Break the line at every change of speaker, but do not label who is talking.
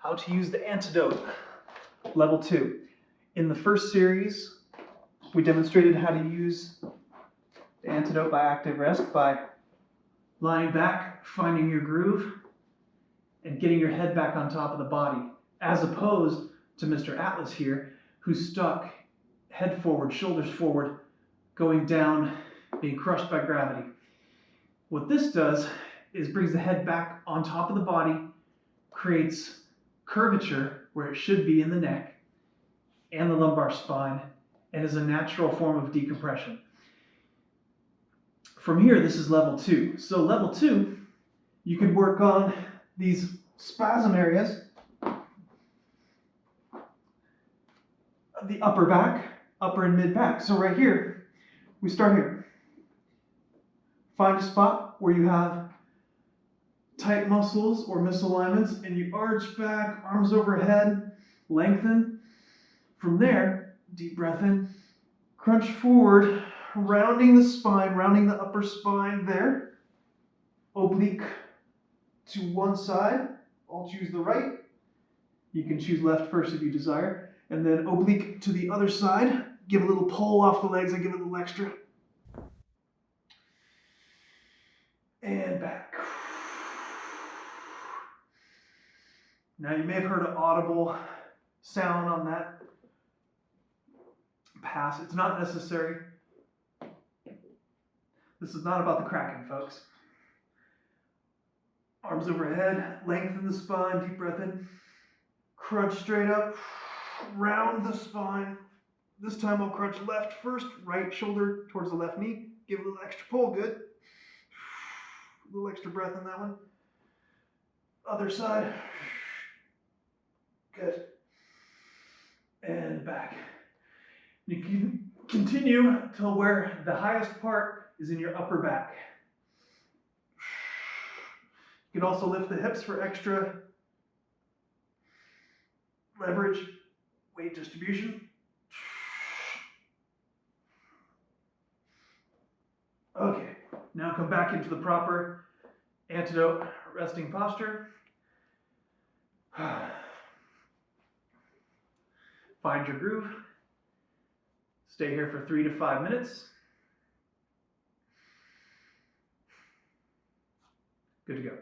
How to use the antidote, level 2. In the first series, we demonstrated how to use the antidote by active rest by lying back, finding your groove, and getting your head back on top of the body, as opposed to Mr. Atlas here, who's stuck head forward, shoulders forward, going down, being crushed by gravity. What this does is brings the head back on top of the body, creates curvature where it should be in the neck and the lumbar spine, and is a natural form of decompression. From here, this is level 2. So level 2, you could work on these spasm areas, the upper back, upper and mid back. So right here, we start here. Find a spot where you have tight muscles or misalignments, and you arch back, arms overhead, lengthen. From there, deep breath in, crunch forward, rounding the spine, rounding the upper spine there. Oblique to one side. I'll choose the right. You can choose left first if you desire. And then oblique to the other side. Give a little pull off the legs and give it a little extra. And back. Now you may have heard an audible sound on that pass. It's not necessary. This is not about the cracking, folks. Arms overhead, lengthen the spine, deep breath in. Crunch straight up, round the spine. This time I'll crunch left first, right shoulder towards the left knee. Give a little extra pull, good. A little extra breath in that one. Other side. Good. And back. You can continue till where the highest part is in your upper back. You can also lift the hips for extra leverage, weight distribution. Okay, now come back into the proper antidote resting posture. Find your groove. Stay here for 3 to 5 minutes. Good to go.